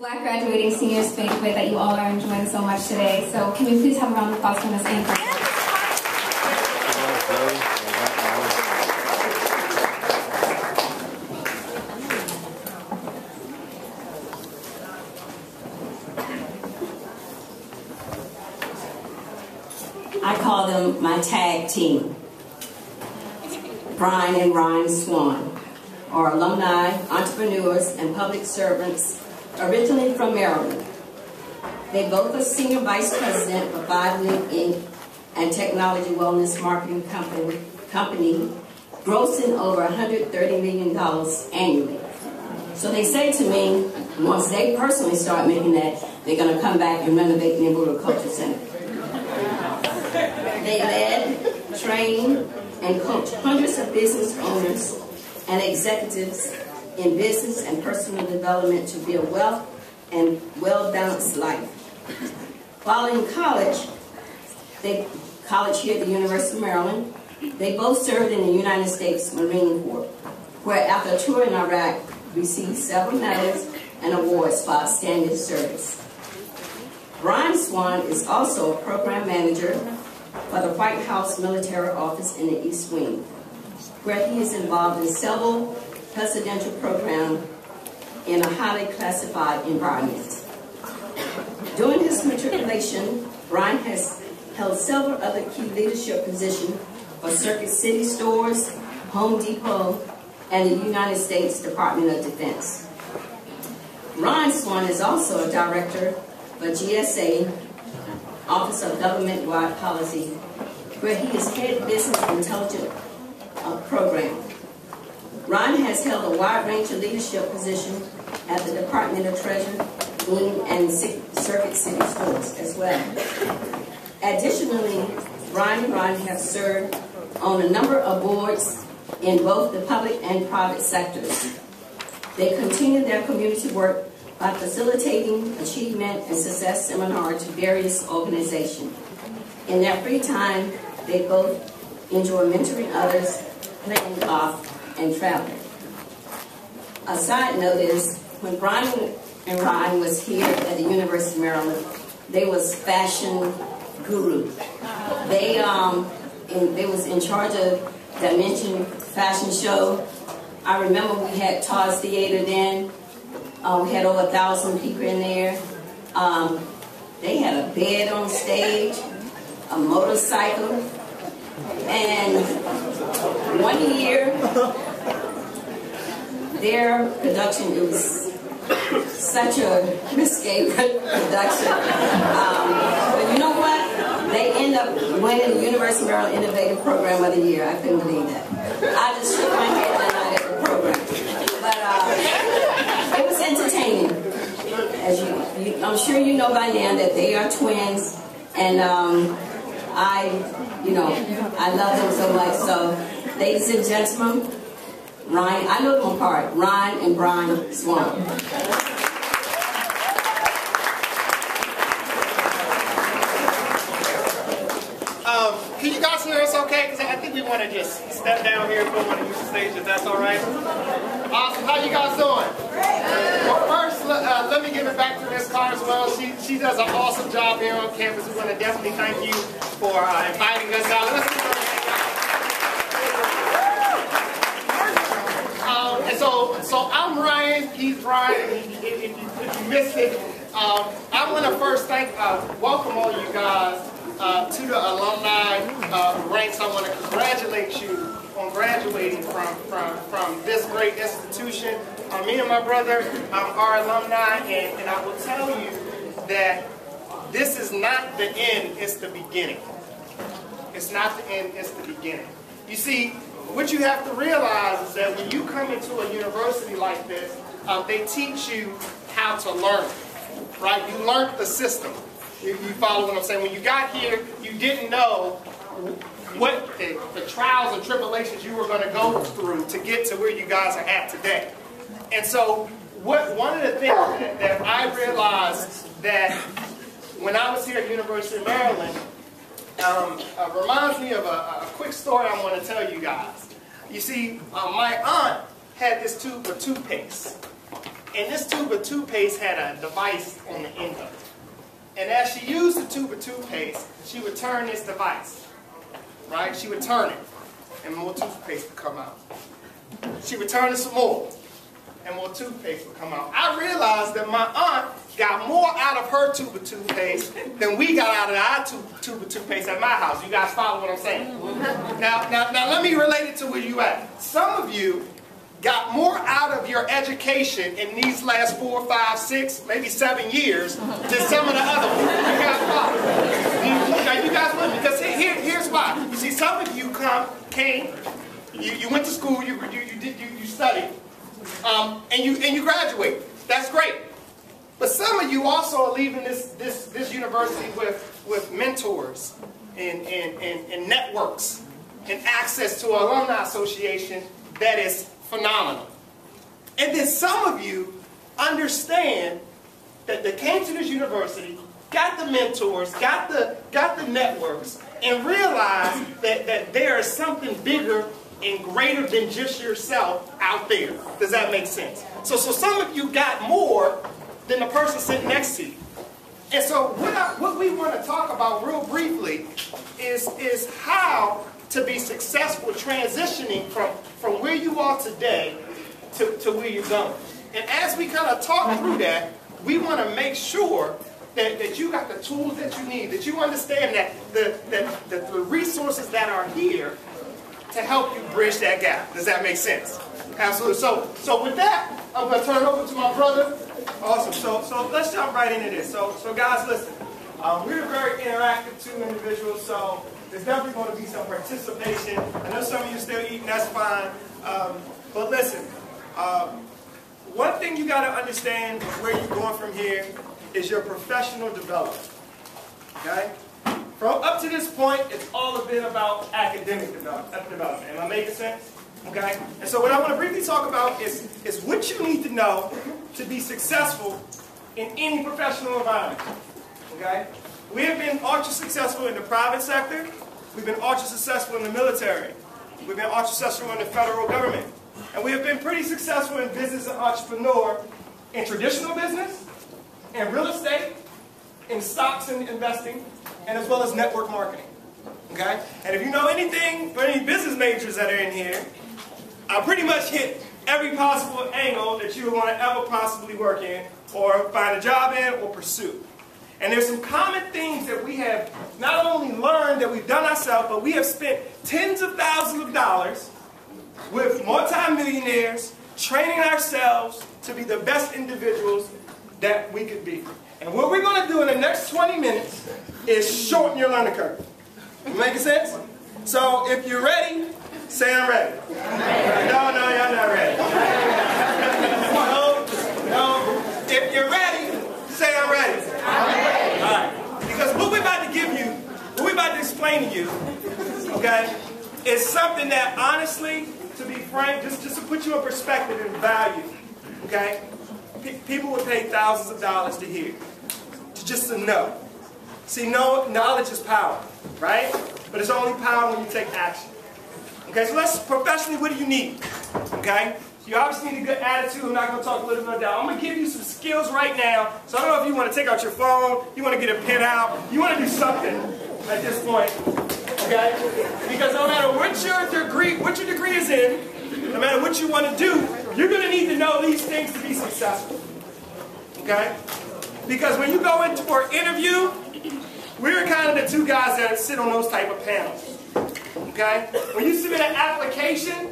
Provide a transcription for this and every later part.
Black graduating seniors banquet that you all are enjoying so much today. So can we please have a round of applause for Ms. Anne? I call them my tag team, Brian and Ryan Swan, are alumni, entrepreneurs, and public servants originally from Maryland. They both are senior vice president of Violin Inc. and Technology Wellness Marketing Company, grossing over $130 million annually. So they say to me, once they personally start making that, they're going to come back and renovate Nyumburu Culture Center. They led, trained, and coached hundreds of business owners and executives in business and personal development to build wealth and well-balanced life. While in college here at the University of Maryland, they both served in the United States Marine Corps, where after a tour in Iraq, received several medals and awards for outstanding service. Brian Swan is also a program manager for the White House Military Office in the East Wing, where he is involved in several presidential programs in a highly classified environment. During his matriculation, Brian has held several other key leadership positions for Circuit City Stores, Home Depot, and the United States Department of Defense. Ryan Swan is also a director for GSA, Office of Government-Wide Policy, where he is head business intelligence program. Ron has held a wide range of leadership positions at the Department of Treasury, and Circuit City Stores as well. Additionally, Ron and Ron have served on a number of boards in both the public and private sectors. They continue their community work by facilitating achievement and success seminars to various organizations. In their free time, they both enjoy mentoring others, playing golf, and traveling. A side note is, when Brian and Ryan was here at the University of Maryland, they was fashion guru. They was in charge of Dimension Fashion Show. I remember we had Todd's Theater then. We had over 1,000 people in there. They had a bed on stage, a motorcycle, and one year, their production, it was such a risque production. But you know what? They end up winning the University of Maryland Innovative Program of the Year. I couldn't believe that. I just shook my head that night at the program. But it was entertaining. As I'm sure you know by now that they are twins, and I love them so much. So, ladies and gentlemen, Ryan, I know them apart, Ryan and Brian Swan. Can you guys hear us okay? Because I think we want to just step down here if we want to use the stage, if that's all right. Awesome. How you guys doing? Well, first, let me give it back to Ms. Carr as well. She does an awesome job here on campus. We want to definitely thank you for inviting us out. Let's give her a hand. So I'm Ryan, he's Brian, if you missed it. I want to first welcome all you guys to the alumni ranks. I want to congratulate you on graduating from this great institution. Me and my brother are alumni, and I will tell you that this is not the end, it's the beginning. It's not the end, it's the beginning. You see, what you have to realize is that when you come into a university like this, they teach you how to learn, right? You learned the system. You follow what I'm saying? When you got here, you didn't know what the trials and tribulations you were going to go through to get to where you guys are at today. And so one of the things that I realized that when I was here at University of Maryland reminds me of a quick story I want to tell you guys. You see, my aunt had this tube of toothpaste. And this tube of toothpaste had a device on the end of it. And as she used the tube of toothpaste, she would turn this device, right? She would turn it, and more toothpaste would come out. She would turn it some more, and more toothpaste would come out. I realized that my aunt got more out of her tube of toothpaste than we got out of our tube of toothpaste at my house. You guys follow what I'm saying? Now, let me relate it to where you at. Some of you got more out of your education in these last 4, 5, 6, maybe 7 years than some of the other ones. You guys follow? You guys with me? Because here's why. You see, some of you came, you went to school, you studied, and you graduated. That's great. But some of you also are leaving this university with mentors and networks and access to an alumni association that is phenomenal. And then some of you understand that they came to this university, got the mentors, got the networks, and realized that there is something bigger and greater than just yourself out there. Does that make sense? So some of you got more than the person sitting next to you. And so what we want to talk about real briefly is how to be successful transitioning from where you are today to where you're going. And as we kind of talk through that, we want to make sure that you got the tools that you need, that you understand that the resources that are here to help you bridge that gap. Does that make sense? Absolutely. So with that, I'm going to turn it over to my brother. Awesome. So let's jump right into this. So guys, listen. We're very interactive two individuals, so there's definitely going to be some participation. I know some of you still eating, that's fine. But listen, one thing you got to understand where you're going from here is your professional development. Okay? From up to this point, it's all been about academic development. Am I making sense? Okay? And so what I want to briefly talk about is what you need to know to be successful in any professional environment. Okay? We have been ultra successful in the private sector. We've been ultra successful in the military. We've been ultra successful in the federal government. And we have been pretty successful in business and entrepreneur in traditional business, in real estate, in stocks and investing, and as well as network marketing. Okay? And if you know anything, for any business majors that are in here, I pretty much hit every possible angle that you would want to ever possibly work in, or find a job in, or pursue. And there's some common things that we have not only learned that we've done ourselves, but we have spent tens of thousands of dollars with multi-millionaires training ourselves to be the best individuals that we could be. And what we're going to do in the next 20 minutes is shorten your learning curve. Making sense? So if you're ready, say I'm ready. No, y'all not ready. No. If you're ready, say I'm ready. I'm ready. All right. Because what we're about to give you, what we're about to explain to you, okay, is something that honestly, to be frank, just to put you in perspective and value, okay, people would pay thousands of dollars to hear, just to know. See, knowledge is power, right? But it's only power when you take action. Okay, so professionally, what do you need? Okay? You obviously need a good attitude. I'm not going to talk a little bit about that. I'm going to give you some skills right now. So I don't know if you want to take out your phone, you want to get a pen out, you want to do something at this point. Okay? Because no matter what your degree is in, no matter what you want to do, you're going to need to know these things to be successful. Okay? Because when you go into for an interview, we're kind of the two guys that sit on those type of panels. Okay? When you submit an application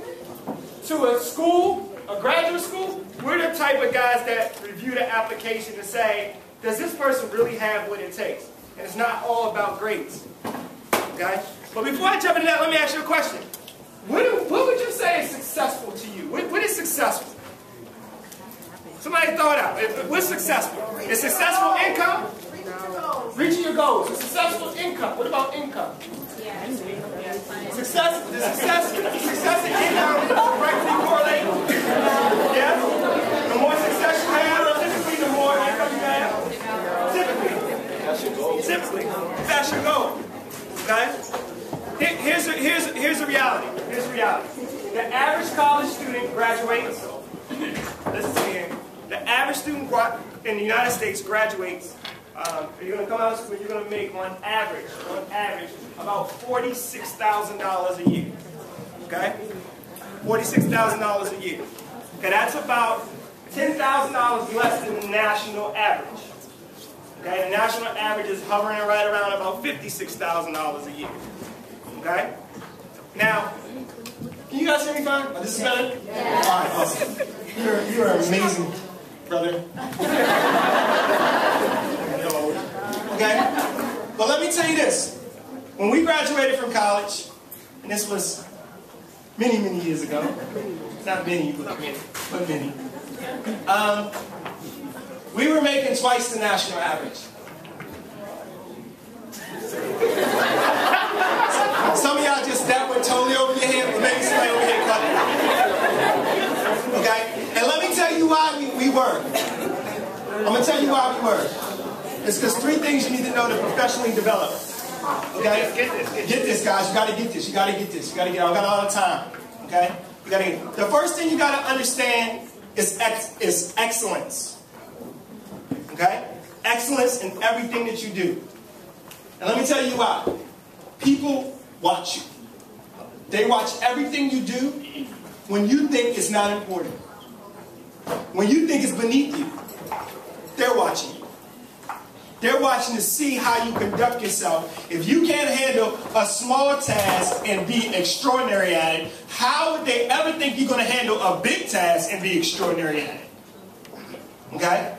to a school, a graduate school, we're the type of guys that review the application and say, does this person really have what it takes? And it's not all about grades. Okay? But before I jump into that, let me ask you a question. What would you say is successful to you? What is successful? Somebody throw it out. What's successful? Is successful income? Reaching your goals. Is successful income? What about income? Success and income directly correlate. Yes? The more success you have, typically the more income you have. Typically. That's your goal. Okay? Here's the reality. Here's the reality. The average college student graduates. Listen here. The average student in the United States graduates, you're going to come out of school, you're going to make on average, about $46,000 a year. Okay? $46,000 a year. Okay, that's about $10,000 less than the national average. Okay, the national average is hovering right around about $56,000 a year. Okay? Now, can you guys hear me fine? Oh, this is better? Yeah. All right, awesome. You're amazing, brother. Okay? But let me tell you this. When we graduated from college, and this was many, many years ago, not many, but many, we were making twice the national average. Some of y'all just that went totally over your head, but maybe somebody over here caught it. Okay? And let me tell you why we were. I'm going to tell you why we were. It's because three things you need to know to professionally develop. Okay? Get this, guys. You got to get this. You got to get this. You got to get it. I got a lot of time. Okay? You got to get it. The first thing you got to understand is excellence. Okay? Excellence in everything that you do. And let me tell you why. People watch you. They watch everything you do when you think it's not important. When you think it's beneath you, they're watching you. They're watching to see how you conduct yourself. If you can't handle a small task and be extraordinary at it, how would they ever think you're going to handle a big task and be extraordinary at it? Okay?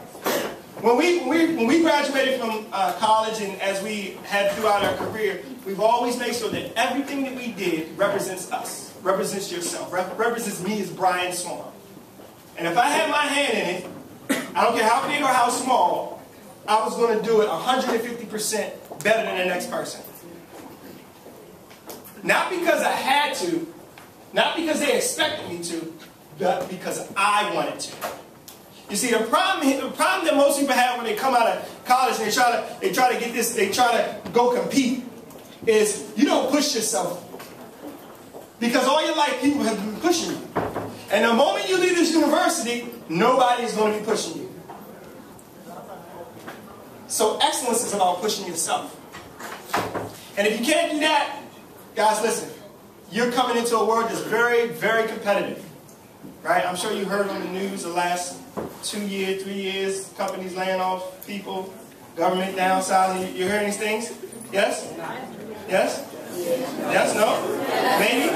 When we graduated from college, and as we had throughout our career, we've always made sure that everything that we did represents us, represents yourself, represents me as Brian Swan. And if I had my hand in it, I don't care how big or how small, I was going to do it 150% better than the next person. Not because I had to, not because they expected me to, but because I wanted to. You see, the problem that most people have when they come out of college and they try to get this, they try to go compete, is you don't push yourself. Because all your life people have been pushing you. And the moment you leave this university, nobody is going to be pushing you. So excellence is about pushing yourself. And if you can't do that, guys, listen, you're coming into a world that's very, very competitive. Right? I'm sure you heard on the news the last 2 years, 3 years, companies laying off people, government downsizing. You heard these things? Yes? Yes? Yes? No? Maybe?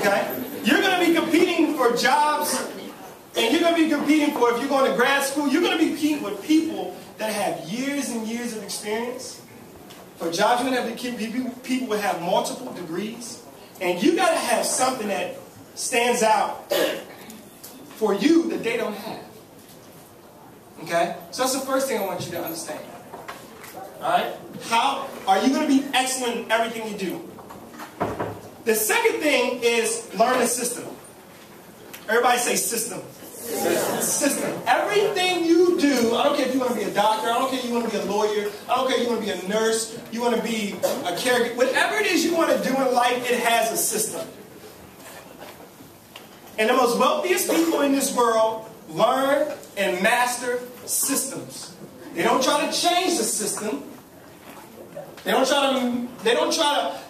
Okay? You're going to be competing for jobs, and you're going to be competing for, if you're going to grad school, you're going to be competing with people that have years and years of experience. For jobs, you're going to have to keep people who have multiple degrees. And you got to have something that stands out for you that they don't have. Okay? So that's the first thing I want you to understand. Alright? How are you going to be excellent in everything you do? The second thing is learn the system. Everybody say system. System. Everything you do, I don't care if you want to be a doctor, I don't care if you want to be a lawyer, I don't care if you want to be a nurse, you want to be a caregiver, whatever it is you want to do in life, it has a system. And the most wealthiest people in this world learn and master systems. They don't try to change the system. They don't try to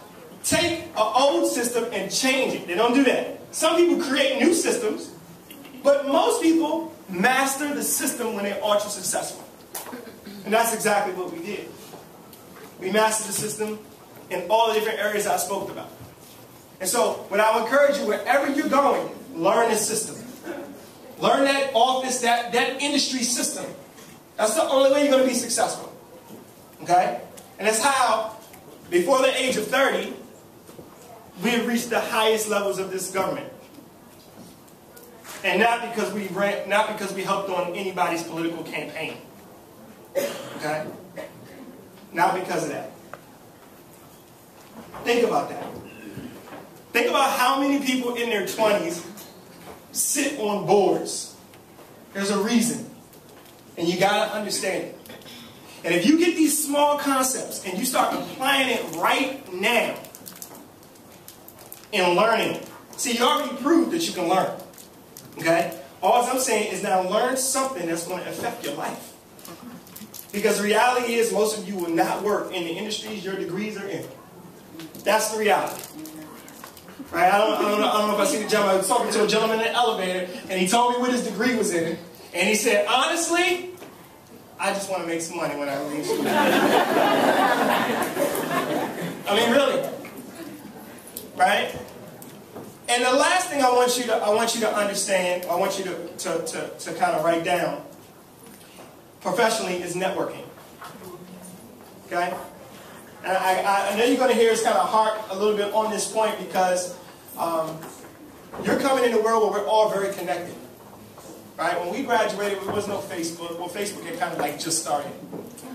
take an old system and change it. They don't do that. Some people create new systems, but most people master the system when they're ultra successful. And that's exactly what we did. We mastered the system in all the different areas I spoke about. And so, what I would encourage you, wherever you're going, learn this system. Learn that office, that industry system. That's the only way you're going to be successful. Okay? And that's how, before the age of 30, we have reached the highest levels of this government. And not because we helped on anybody's political campaign. Okay? Not because of that. Think about that. Think about how many people in their 20s sit on boards. There's a reason. And you got to understand it. And if you get these small concepts and you start applying it right now and learning, see, you already proved that you can learn. Okay? All I'm saying is now learn something that's going to affect your life. Because the reality is most of you will not work in the industries your degrees are in. That's the reality. Right? I don't know if I see the gentleman. I was talking to a gentleman in the elevator, and he told me what his degree was in. And he said, honestly, I just want to make some money when I leave school. I mean, really. Right? And the last thing I want you to understand, I want you to kind of write down professionally is networking. Okay? And I know you're going to hear us kind of harp a little bit on this point because you're coming in a world where we're all very connected. Right? When we graduated, there was no Facebook. Well, Facebook had kind of like just started.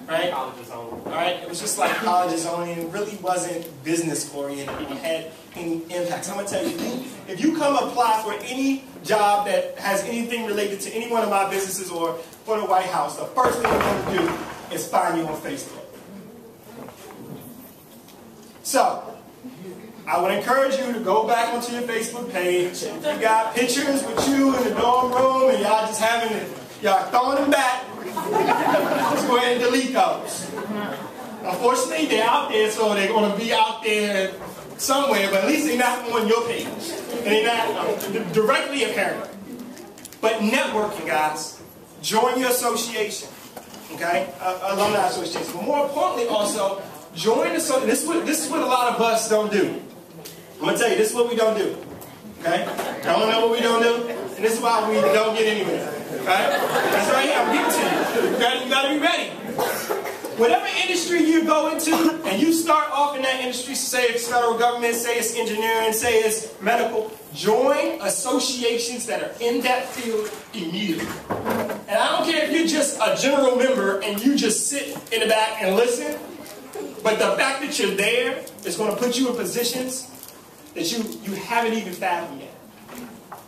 Right? Colleges only. All right? It was just like colleges only, and it really wasn't business oriented or had any impact. So I'm going to tell you, if you come apply for any job that has anything related to any one of my businesses or for the White House, the first thing I'm going to do is find you on Facebook. So, I would encourage you to go back onto your Facebook page. If you got pictures with you in the dorm room and y'all just having it, y'all throwing them back, just go ahead and delete those. Unfortunately, they're out there, so they're going to be out there somewhere, but at least they're not on your page. And they're not directly apparent. But networking, guys, join your association, okay? Alumni association. But more importantly, also, join the association. This is what a lot of us don't do. I'm going to tell you, this is what we don't do, okay? I don't know what we don't do, and this is why we don't get anywhere, right? That's right here, I'm getting to you. You got to be ready. Whatever industry you go into, and you start off in that industry, say it's federal government, say it's engineering, say it's medical, join associations that are in that field immediately. And I don't care if you're just a general member and you just sit in the back and listen, but the fact that you're there is going to put you in positions that you haven't even fathomed yet.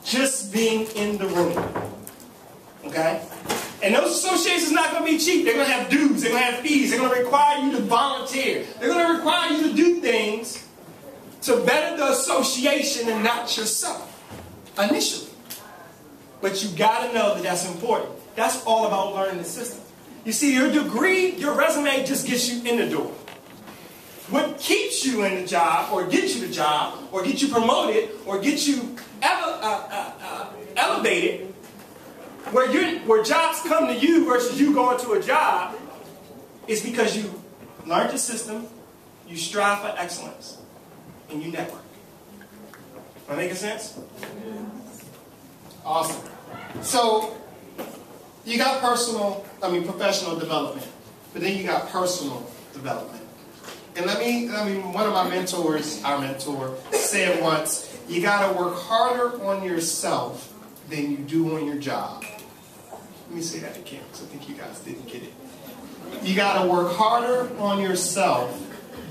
Just being in the room. Okay? And those associations are not going to be cheap. They're going to have dues. They're going to have fees. They're going to require you to volunteer. They're going to require you to do things to better the association and not yourself initially. But you got to know that that's important. That's all about learning the system. You see, your degree, your resume just gets you in the door. What keeps you in the job, or gets you the job, or get you promoted, or get you elevated, where jobs come to you versus you going to a job, is because you learned the system, you strive for excellence, and you network. Am I making sense? Awesome. So, you got professional development, but then you got personal development. And let me, one of my mentors, our mentor, said once, you got to work harder on yourself than you do on your job. Let me say that again, because I think you guys didn't get it. You got to work harder on yourself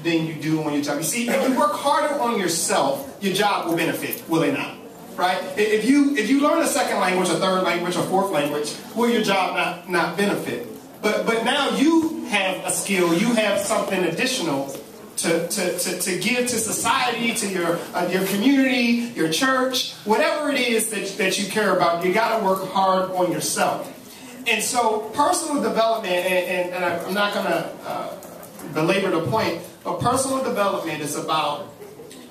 than you do on your job. You see, if you work harder on yourself, your job will benefit, will it not? Right? If you learn a second language, a third language, a fourth language, will your job not benefit? But now you have a skill, you have something additional to give to society, to your community, your church, whatever it is that you care about. You got to work hard on yourself. And so personal development, and I'm not going to belabor the point, but personal development is about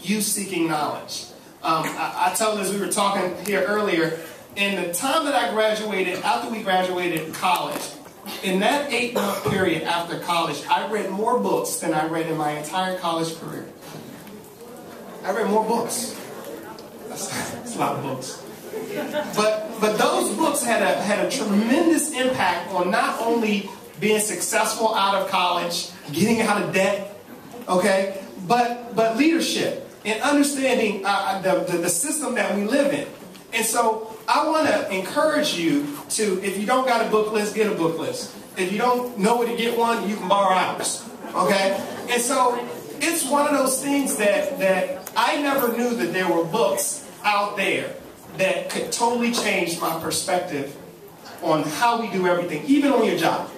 you seeking knowledge. I told us, we were talking here earlier, in the time that I graduated, after we graduated college, in that 8-month period after college, I read more books than I read in my entire college career. I read more books. That's a lot of books. But those books had a tremendous impact on not only being successful out of college, getting out of debt, okay, but leadership and understanding the system that we live in. And so I want to encourage you to, if you don't got a book list, get a book list. If you don't know where to get one, you can borrow ours. Okay? And so it's one of those things that I never knew that there were books out there that could totally change my perspective on how we do everything, even on your job.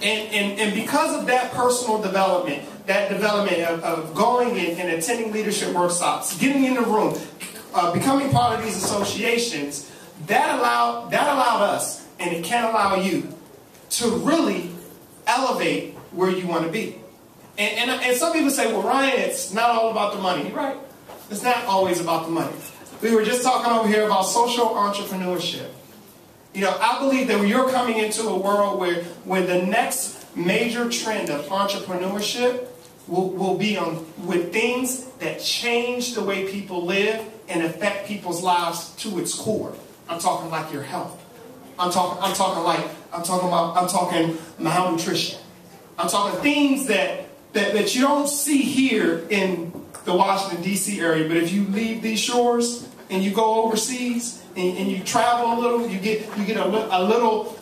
And because of that personal development, that development of going and attending leadership workshops, getting in the room, becoming part of these associations, that allowed us, and it can allow you, to really elevate where you want to be. And some people say, well, Ryan, it's not all about the money. You're right. It's not always about the money. We were just talking over here about social entrepreneurship. You know, I believe that you're coming into a world where the next major trend of entrepreneurship will be with things that change the way people live and affect people's lives to its core. I'm talking like your health. I'm talking malnutrition. I'm talking things that you don't see here in the Washington, D.C. area, but if you leave these shores and you go overseas and you travel a little, you get a little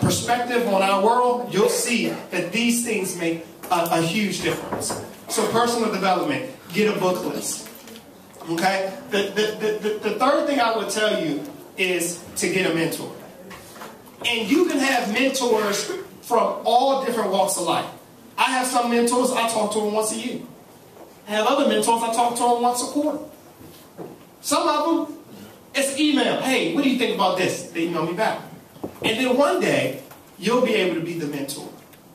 perspective on our world, you'll see that these things make a huge difference. So personal development, get a book list. Okay? The third thing I would tell you is to get a mentor. And you can have mentors from all different walks of life. I have some mentors, I talk to them once a year. I have other mentors, I talk to them once a quarter. Some of them, it's email. Hey, what do you think about this? They email me back. And then one day, you'll be able to be the mentor.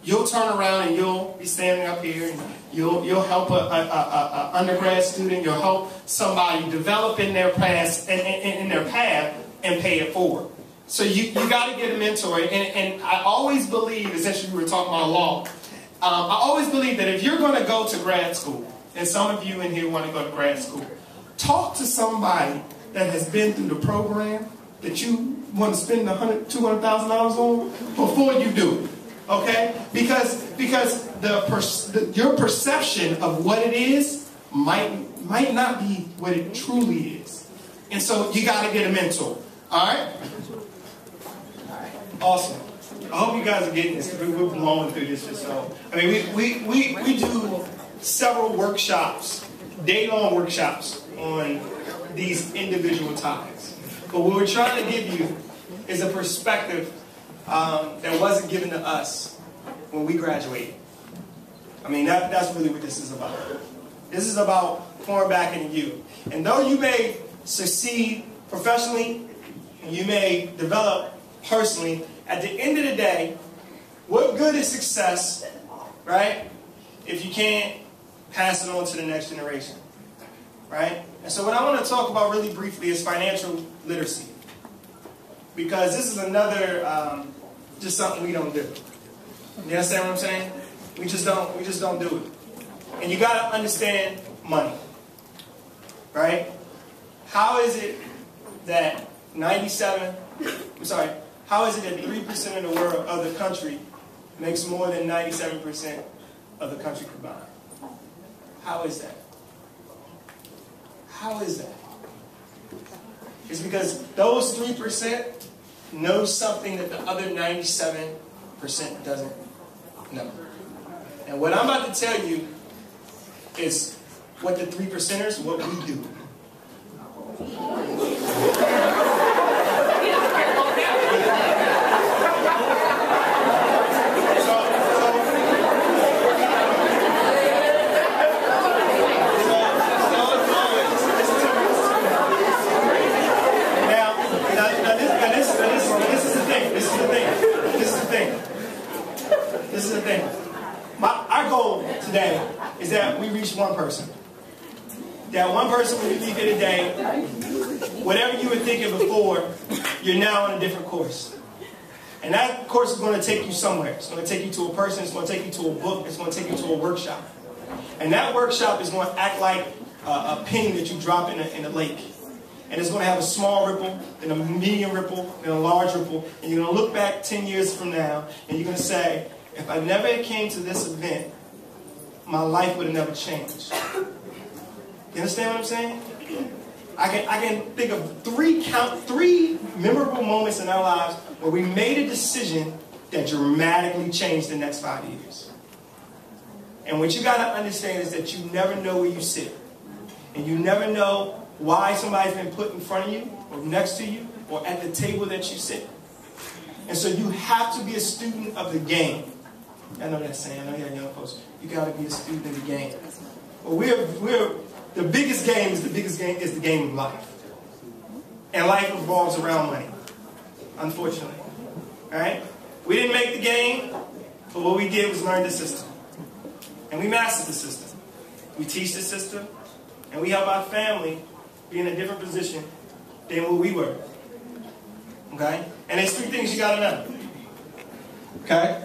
You'll turn around and you'll be standing up here and you'll help a undergrad student. You'll help somebody develop in their past in their path and pay it forward. So you got to get a mentor. And I always believe, essentially we were talking about law, I always believe that if you're going to go to grad school, and some of you in here want to go to grad school, talk to somebody that has been through the program that you want to spend $100,000, $200,000 on before you do it. Okay? Because your perception of what it is might not be what it truly is. And so you got to get a mentor. All right? Awesome. I hope you guys are getting this. We're blowing through this. So, I mean, we do several workshops, day-long workshops on these individual topics. But what we're trying to give you is a perspective that wasn't given to us when we graduated. I mean, that's really what this is about. This is about pouring back into you. And though you may succeed professionally, you may develop personally, at the end of the day, what good is success, right, if you can't pass it on to the next generation, right? And so what I want to talk about really briefly is financial literacy. Because this is another, just something we don't do. You understand what I'm saying? We just don't do it. And you got to understand money, right? How is it that how is it that 3% of the world, of the country, makes more than 97% of the country combined? How is that? How is that? It's because those 3% know something that the other 97% doesn't know. And what I'm about to tell you is what the 3%ers, what we do. This is the thing. Our goal today is that we reach one person. That one person, when you leave here today, whatever you were thinking before, you're now on a different course. And that course is going to take you somewhere. It's going to take you to a person. It's going to take you to a book. It's going to take you to a workshop. And that workshop is going to act like a penny that you drop in a lake. And it's going to have a small ripple, and a medium ripple, and a large ripple. And you're going to look back 10 years from now, and you're going to say, if I never came to this event, my life would have never changed. You understand what I'm saying? I can think of three memorable moments in our lives where we made a decision that dramatically changed the next 5 years. And what you got to understand is that you never know where you sit. And you never know why somebody's been put in front of you, or next to you, or at the table that you sit. And so you have to be a student of the game. I know that saying. I know you're young folks. You got to be a student of the game. Well, the biggest game is the game of life. And life revolves around money, unfortunately. All right? We didn't make the game, but what we did was learn the system. And we mastered the system. We teach the system, and we help our family be in a different position than what we were. Okay? And there's 3 things you got to know. Okay?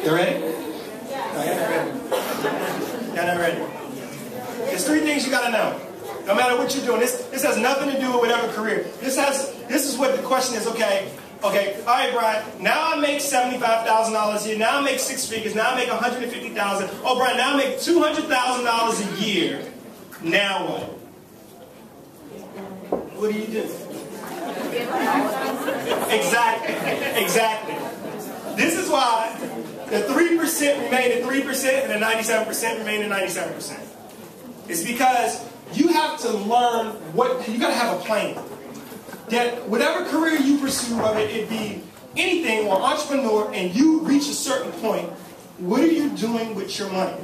You ready? No, you're not ready. You're not ready. There's 3 things you got to know. No matter what you're doing. This has nothing to do with whatever career. This is what the question is. Okay, all right, Brian, now I make $75,000 a year. Now I make 6 figures. Now I make $150,000. Oh, Brian, now I make $200,000 a year. Now what? What do you do? Exactly. This is why the 3% remain at 3% and the 97% remain at 97%. It's because you have to learn you got to have a plan. That whatever career you pursue, whether it be anything or entrepreneur, and you reach a certain point, what are you doing with your money?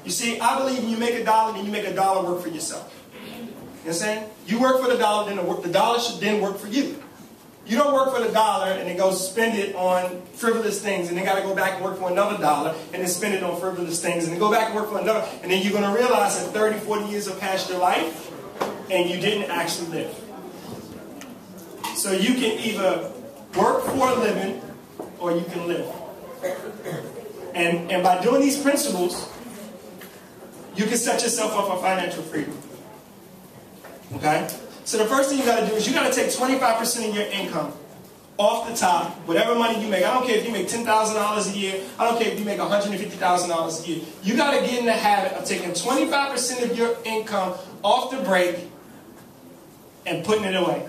You see, I believe when you make $1, then you make $1 work for yourself. You know what I'm saying? You work for the dollar, then the dollar should then work for you. You don't work for the dollar and then go spend it on frivolous things and then got to go back and work for another $1 and then spend it on frivolous things and then go back and work for another. And then you're going to realize that 30, 40 years have passed your life and you didn't actually live. So you can either work for a living or you can live. And by doing these principles, you can set yourself up for financial freedom. Okay? So the first thing you got to do is you got to take 25% of your income off the top, whatever money you make. I don't care if you make $10,000 a year. I don't care if you make $150,000 a year. You got to get in the habit of taking 25% of your income off the break and putting it away.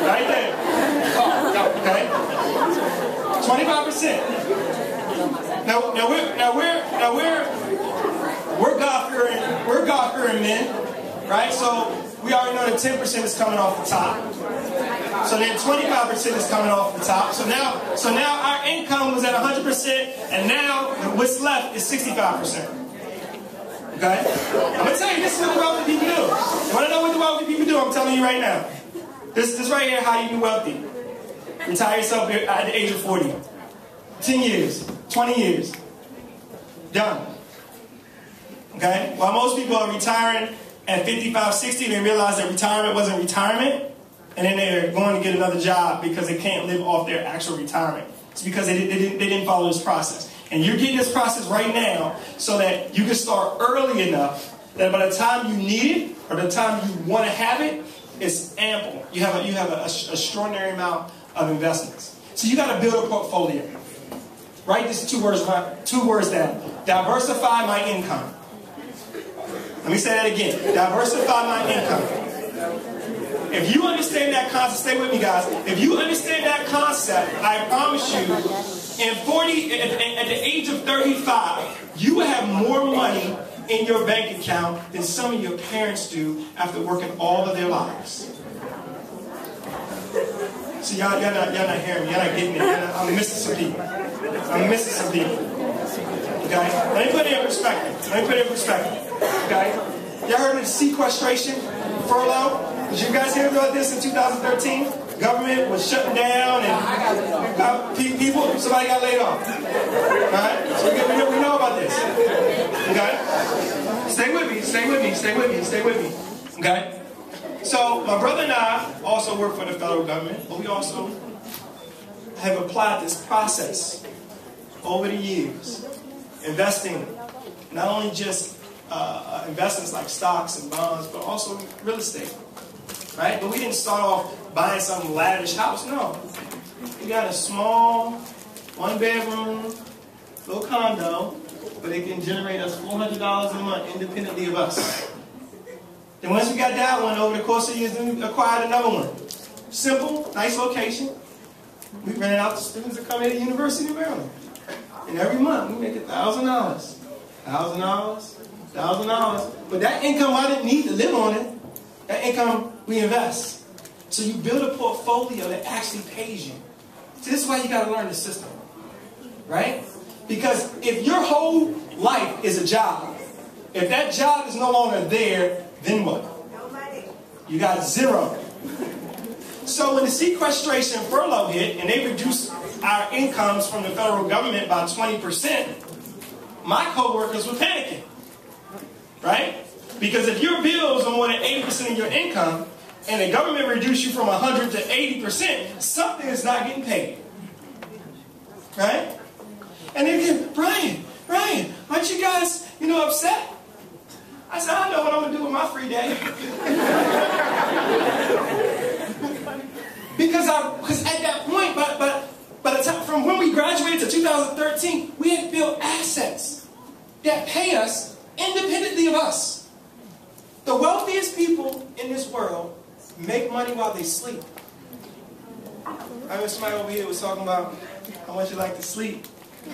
Right there. Okay? 25%. Now we're God-fearing men, right? So we already know that 10% is coming off the top. So then 25% is coming off the top. So now our income was at 100%, and now what's left is 65%. Okay? I'm gonna tell you, this is what the wealthy people do. You wanna know what the wealthy people do? I'm telling you right now. This right here, how you be wealthy. Retire yourself at the age of 40. 10 years, 20 years. Done. Okay? While most people are retiring at 55, 60, they realize that retirement wasn't retirement, and then they're going to get another job because they can't live off their actual retirement. It's because they didn't follow this process. And you're getting this process right now so that you can start early enough that by the time you need it, or the time you want to have it, it's ample. You have an extraordinary amount of investments. So you got to build a portfolio. Write this two words down. Diversify my income. Let me say that again. Diversify my income. If you understand that concept, stay with me, guys. If you understand that concept, I promise you, at the age of 35, you will have more money in your bank account than some of your parents do after working all of their lives. See, y'all not hearing me. Y'all not getting it. I'm missing some people. Okay? Let me put it in perspective. Okay? Y'all heard of the sequestration, furlough? Did you guys hear about this in 2013? Government was shutting down and somebody got laid off. Alright? So we know about this. Okay? Stay with me. Okay? So my brother and I also work for the federal government, but we also have applied this process over the years. Investing, not only just investments like stocks and bonds, but also real estate. Right? But we didn't start off buying some lavish house. No. We got a small, 1-bedroom, little condo, but it can generate us $400 a month independently of us. Then once we got that one, over the course of years, then we acquired another one. Simple, nice location. We rent it out to students that come here to the University of Maryland. And every month we make $1,000. $1,000. But that income, I didn't need to live on it. That income, we invest. So you build a portfolio that actually pays you. See, this is why you got to learn the system. Right? Because if your whole life is a job, If that job is no longer there, then what? You got zero. So when the sequestration furlough hit and they reduced our incomes from the federal government by 20%, my coworkers were panicking, right? Because if your bills are more than 80% of your income and the government reduced you from 100 to 80%, something is not getting paid, right? And they get, Brian, aren't you guys, upset? I said, I know what I'm going to do with my free day. Because at that point, by the time from when we graduated to 2013, we had built assets that pay us independently of us. The wealthiest people in this world make money while they sleep. I remember somebody over here was talking about how much you like to sleep.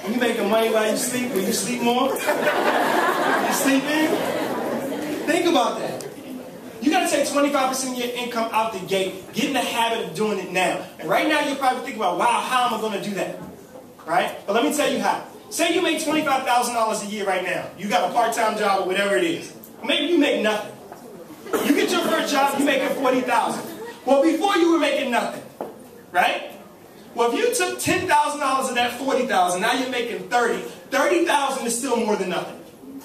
When you making money while you sleep, will you sleep more? You sleep in? Think about that. You got to take 25% of your income out the gate. Get in the habit of doing it now. And right now you're probably thinking about, wow, how am I going to do that? Right? But let me tell you how. Say you make $25,000 a year right now. You got a part-time job or whatever it is. Maybe you make nothing. You get your first job, you making $40,000. Well, before you were making nothing. Right? Well, if you took $10,000 of that $40,000, now you're making $30,000. $30,000 is still more than nothing.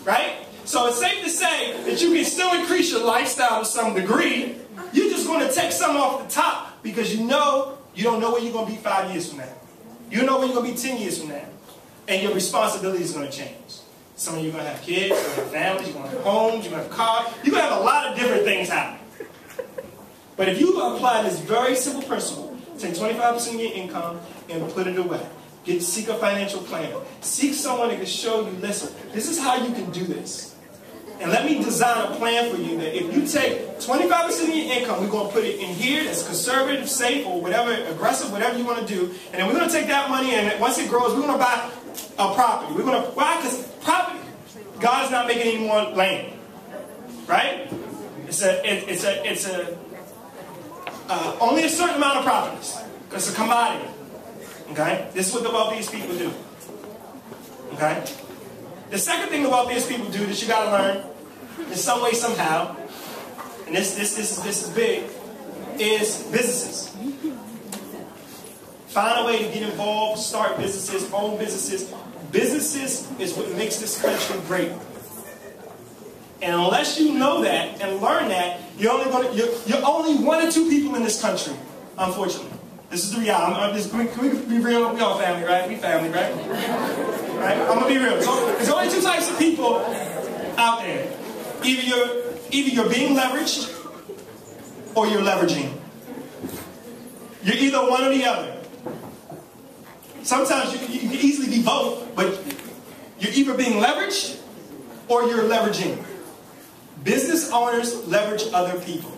Right? So it's safe to say that you can still increase your lifestyle to some degree. You're just going to take some off the top because you don't know where you're going to be 5 years from now. You don't know where you're going to be 10 years from now. And your responsibility is going to change. Some of you are going to have kids, you're going to have families, you're going to have homes, you're going to have cars. You're going to have a lot of different things happen. But if you apply this very simple principle, take 25% of your income and put it away. Seek a financial planner. Seek someone that can show you, listen, this is how you can do this. And let me design a plan for you that if you take 25% of your income, we're going to put it in here that's conservative, safe, or whatever, aggressive, whatever you want to do. And then we're going to take that money and once it grows, we're going to buy a property. We're going to, why? Because property, God's not making any more land. Right? It's only a certain amount of properties. It's a commodity. Okay? This is what the wealthiest people do. Okay? The second thing the wealthiest people do that you got to learn, in some way, somehow, and this is big, is businesses. Find a way to get involved, start businesses, own businesses. Businesses is what makes this country great. And unless you know that and learn that, you're only one or two people in this country, unfortunately. This is the reality. Can we be real? We all family, right? We family, right? Right? I'm going to be real. So, there's only two types of people out there. Either you're being leveraged or you're leveraging. You're either one or the other. Sometimes you can easily be both, but you're either being leveraged or you're leveraging. Business owners leverage other people.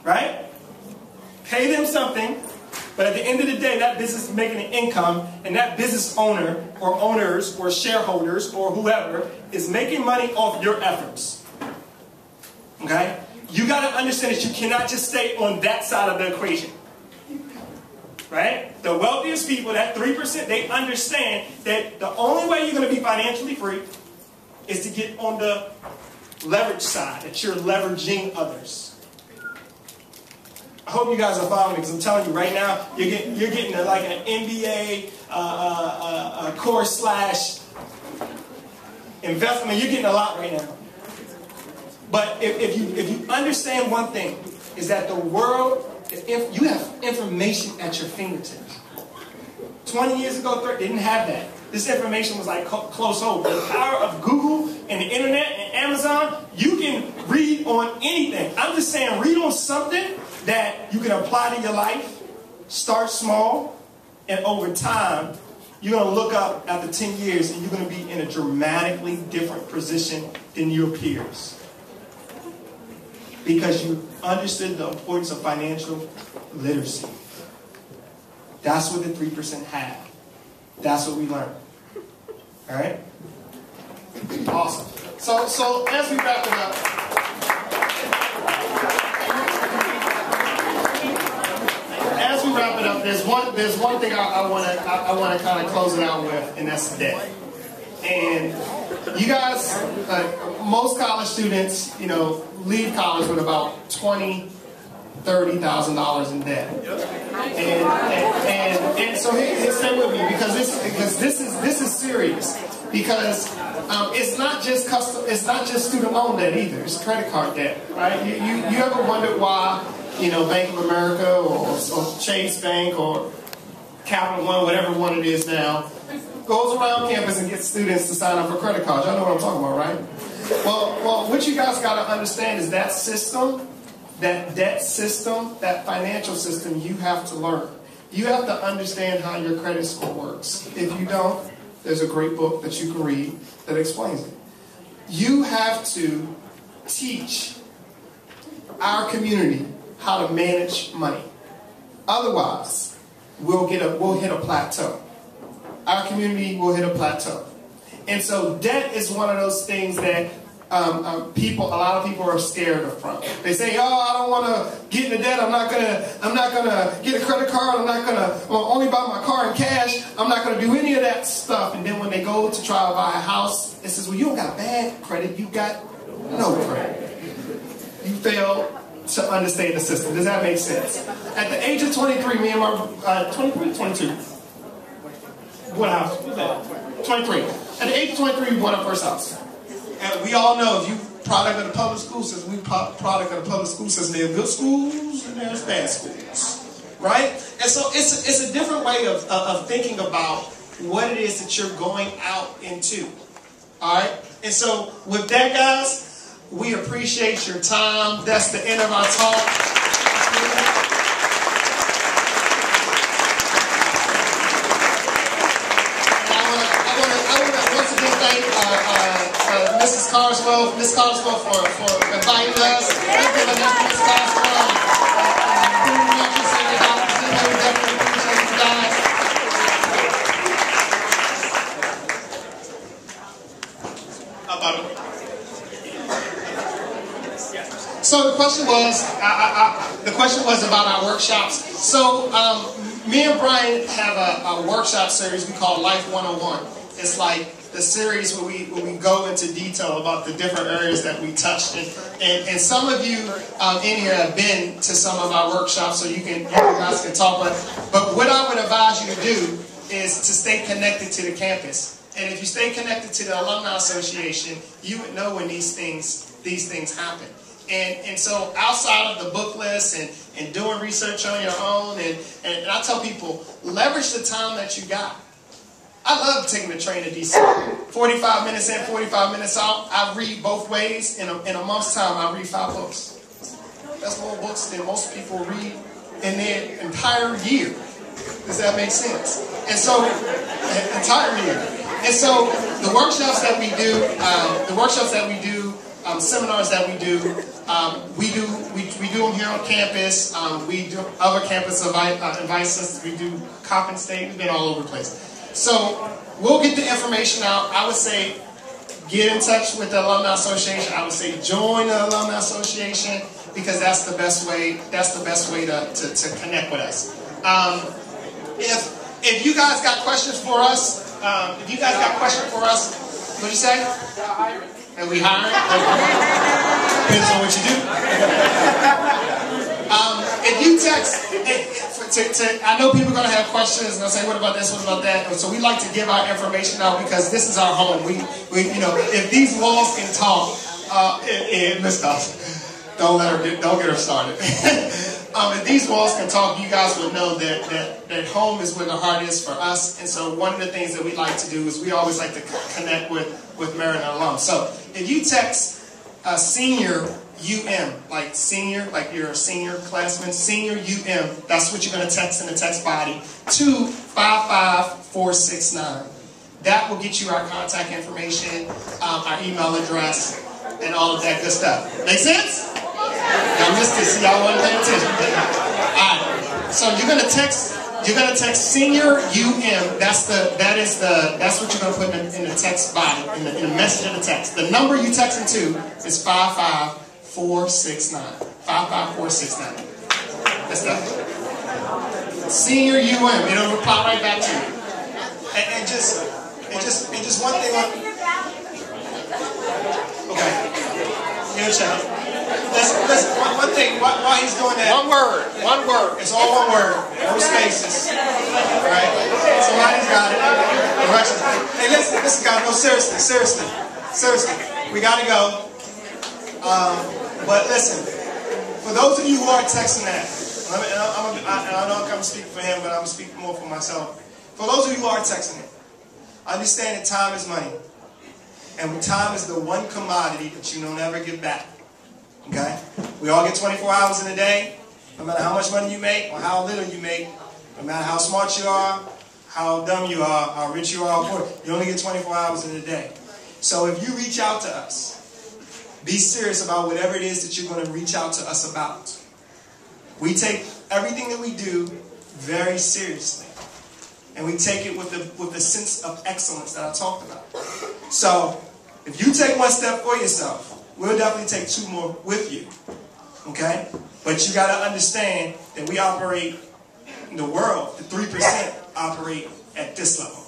Right? Pay them something, but at the end of the day, that business is making an income, and that business owner, or owners, or shareholders, or whoever, is making money off your efforts. Okay? You got to understand that you cannot just stay on that side of the equation. Right? The wealthiest people, that 3%, they understand that the only way you're going to be financially free is to get on the leverage side, that you're leveraging others. I hope you guys are following me because I'm telling you right now, you're getting like an MBA course / investment. You're getting a lot right now. But if you understand one thing, is that the world, you have information at your fingertips. 20 years ago, they didn't have that. This information was like close hold. The power of Google and the internet and Amazon, you can read on anything. I'm just saying, read on something that you can apply to your life, start small, and over time, you're going to look up after 10 years and you're going to be in a dramatically different position than your peers. Because you understood the importance of financial literacy. That's what the 3% have. That's what we learned. All right? Awesome. So as we wrap it up, there's one thing I want to kind of close it out with, and that's debt. And You guys, most college students, you know, leave college with about $20,000–$30,000 in debt. And so here, stay with me because this is serious. Because it's not just student loan debt either. It's credit card debt, right? You ever wondered why, you know, Bank of America or Chase Bank or Capital One, whatever one it is now, goes around campus and gets students to sign up for credit cards? Y'all know what I'm talking about, right? Well, what you guys got to understand is that system, that debt system, that financial system, you have to learn. You have to understand how your credit score works. If you don't, there's a great book that you can read that explains it. You have to teach our community how to manage money. Otherwise, we'll hit a plateau. Our community will hit a plateau. And so debt is one of those things that a lot of people are scared from. They say, "Oh, I don't want to get into debt. I'm not gonna get a credit card. I'm not gonna only buy my car in cash. I'm not gonna do any of that stuff." And then when they go to try to buy a house, it says, "Well, you don't got bad credit. You got no credit. You fail to understand the system." Does that make sense? At the age of 23, me and my 22. What house? What's that? 23. At the age of 23, we bought our first house. And we all know if you product of the public school system, we product of the public school system. There are good schools and there's bad schools, right? And so it's a different way of thinking about what it is that you're going out into, all right? And so with that, guys, we appreciate your time. That's the end of our talk. Mrs. Carswell for inviting us. Thank you, Mrs. Carswell. So the question was about our workshops. So me and Brian have a workshop series we call Life 101. It's like the series where we go into detail about the different areas that we touched. And some of you in here have been to some of our workshops, so you guys can talk about it. But what I would advise you to do is to stay connected to the campus. And if you stay connected to the Alumni Association, you would know when these things happen. And so outside of the book list and doing research on your own, and I tell people, leverage the time that you got. I love taking the train to DC. 45 minutes in, 45 minutes out. I read both ways. In a month's time, I read 5 books. That's more books than most people read in their entire year. Does that make sense? And so, entire year. And so, the workshops that we do, seminars that we do them here on campus. We do other campus invites us. We do Coppin State. We've been all over the place. So we'll get the information out. I would say get in touch with the Alumni Association. I would say join the Alumni Association because that's the best way. That's the best way to connect with us. If you guys got questions for us, what'd you say? And we hiring? Depends on what you do. If you text, I know people are going to have questions and they'll say, what about this, what about that? And so we like to give our information out because this is our home. We if these walls can talk, don't get her started. If these walls can talk, you guys would know that home is where the heart is for us. And so one of the things that we like to do is we always like to connect with Meriden alums. So if you text senior UM, like senior, like you're a senior classman, senior UM, that's what you're going to text in the text body, to 55469. That will get you our contact information, our email address, and all of that good stuff. Make sense? Y'all missed it, so y'all wasn't paying attention. Alright. So you're gonna text senior UM. That's what you're gonna put in the text body, in the message of the text. The number you texting to is 55469. 55469. That's that. Senior UM. It'll reply right back to you. And just one thing on. Give a check. Listen, one thing, while he's doing that. One word. It's all one word. No spaces. Right? Somebody's got it. Directions. Hey, listen, guys. No, seriously. We gotta go. But listen, for those of you who are texting that, I know I'm speaking for him, but I'm speaking more for myself. For those of you who are texting it, understand that time is money. And time is the one commodity that you don't ever get back. Okay? We all get 24 hours in a day. No matter how much money you make or how little you make, no matter how smart you are, how dumb you are, how rich you are, poor, you only get 24 hours in a day. So if you reach out to us, be serious about whatever it is that you're going to reach out to us about. We take everything that we do very seriously. And we take it with the sense of excellence that I talked about. So, if you take one step for yourself, we'll definitely take two more with you. Okay? But you got to understand that we operate in the world, the 3% operate at this level.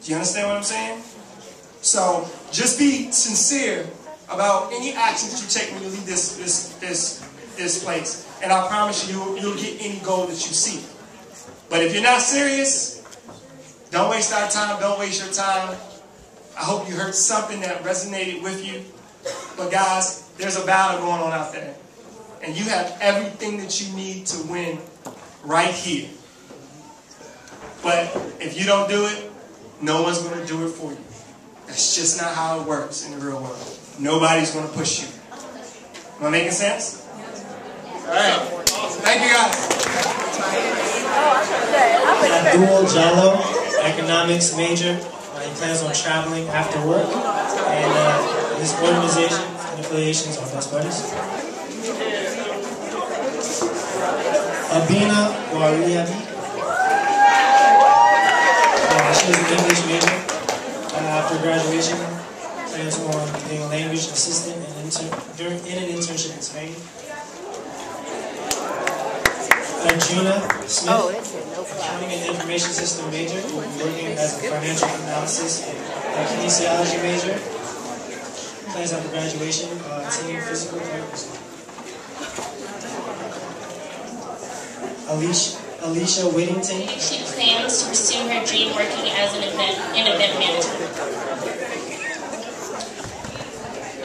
Do you understand what I'm saying? So, just be sincere about any actions that you take when you leave this place. And I promise you, you'll get any goal that you see. But if you're not serious, don't waste our time. Don't waste your time. I hope you heard something that resonated with you. But guys, there's a battle going on out there. And you have everything that you need to win right here. But if you don't do it, no one's going to do it for you. That's just not how it works in the real world. Nobody's going to push you. Am I making sense? All right. Thank you, guys. Abdul Jallo, economics major. He plans on traveling after work. And his organization and affiliations are best buddies. Abina Wariabi. She is an English major. After graduation, plans on being a language assistant in an internship in Spain. Arjuna Smith, accounting and information system major, working as a financial analysis and kinesiology major. Plans after graduation, continuing physical therapist. Alicia Whittington. She plans to pursue her dream working as an event manager.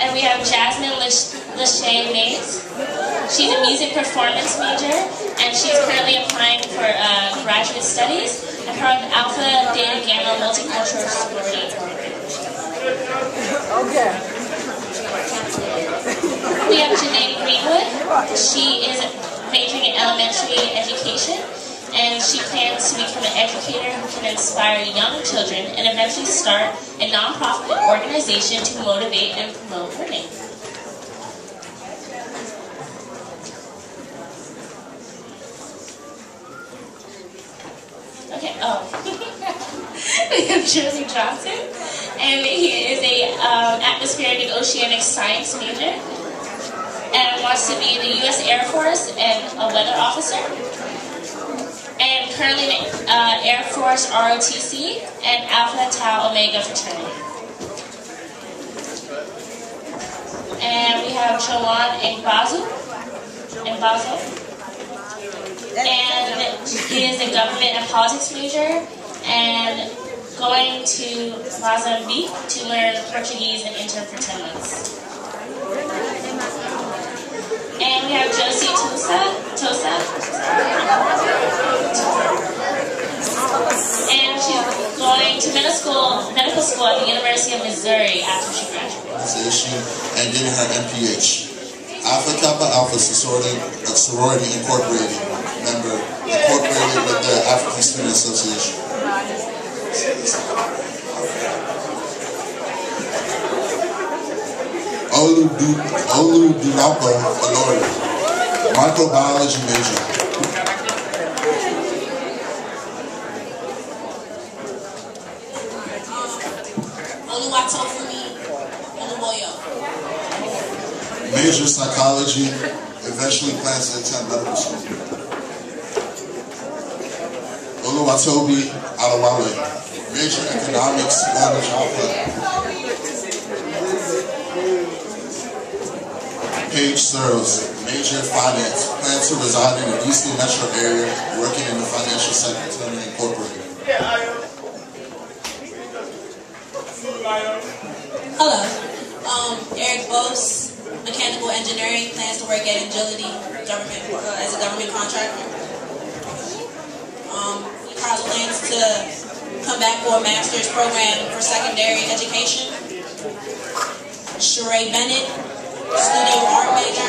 And we have Jasmine Lachey Mays. She's a music performance major, and she's currently applying for graduate studies at her Alpha Theta Gamma Multicultural Sorority program. Okay. We have Janae Greenwood. She is majoring in elementary education, and she plans to become an educator who can inspire young children and eventually start a nonprofit organization to motivate and promote learning. Okay, we have Jeremy Johnson, and he is a atmospheric and oceanic science major, and wants to be in the U.S. Air Force and a weather officer. And currently Air Force ROTC and Alpha Tau Omega fraternity. And we have Joanne Ngbazu. And he is a government and politics major and going to Mozambique to learn Portuguese and intern for 10 months. And we have Josie Tosa. And she's going to medical school at the University of Missouri after she graduates. And getting her MPH. Alpha Kappa Alpha Sorority Incorporated, member incorporated with the African Student Association. Olu Dunapa, a lawyer, microbiology major. Major psychology, eventually plans to attend medical school. Oluwatobi Adewale, major economics, language alpha. Paige Searles, major finance, plans to reside in the DC metro area, working in the financial sector incorporated. Hello. Eric Bose, mechanical engineering, plans to work at Agility government as a government contractor. Carl plans to come back for a master's program for secondary education. Sheree Bennett, studio art major,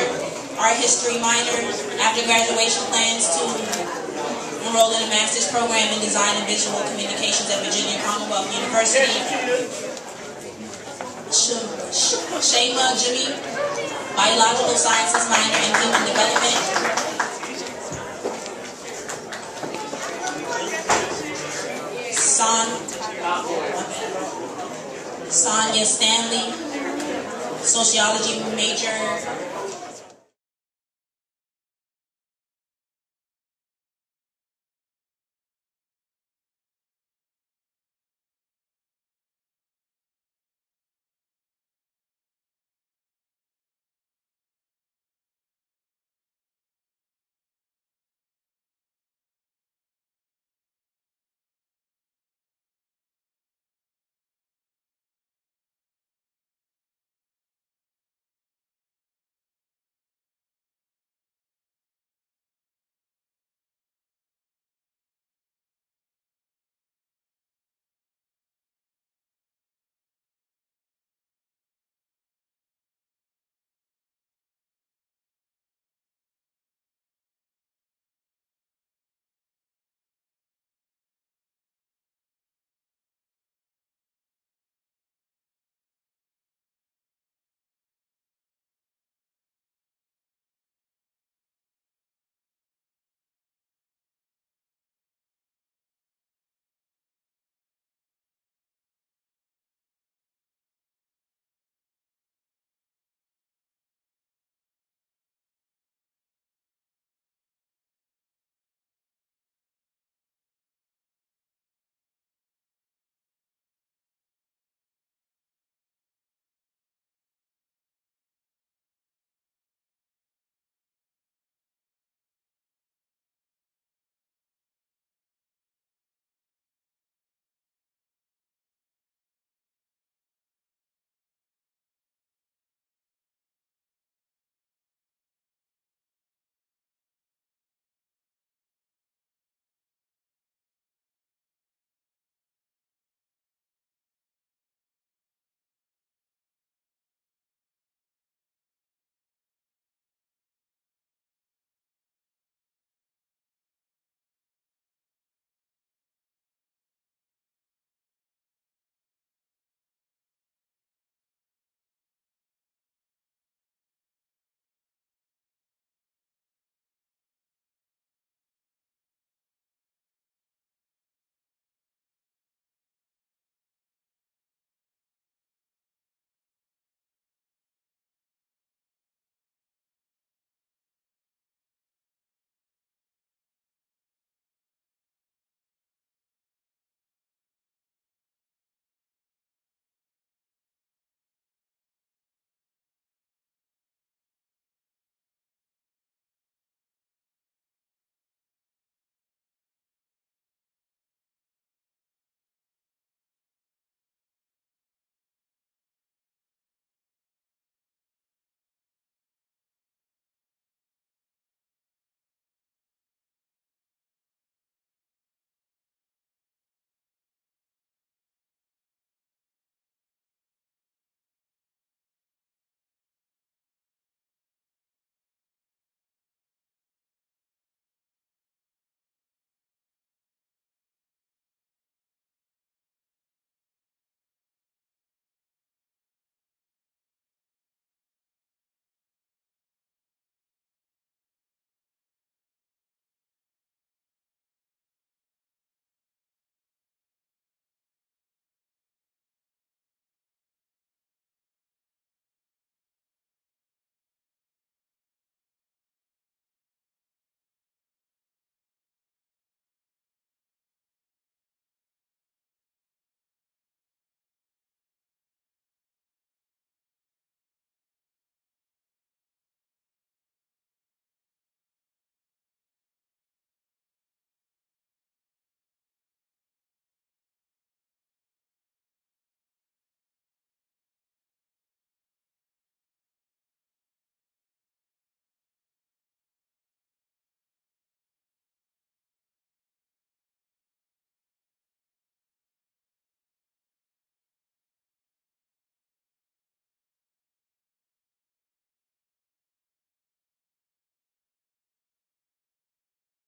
art history minor. After graduation, plans to enroll in a master's program in design and visual communications at Virginia Commonwealth University. Shayma Jimmy, biological sciences minor in human development. Sonia Stanley, sociology major,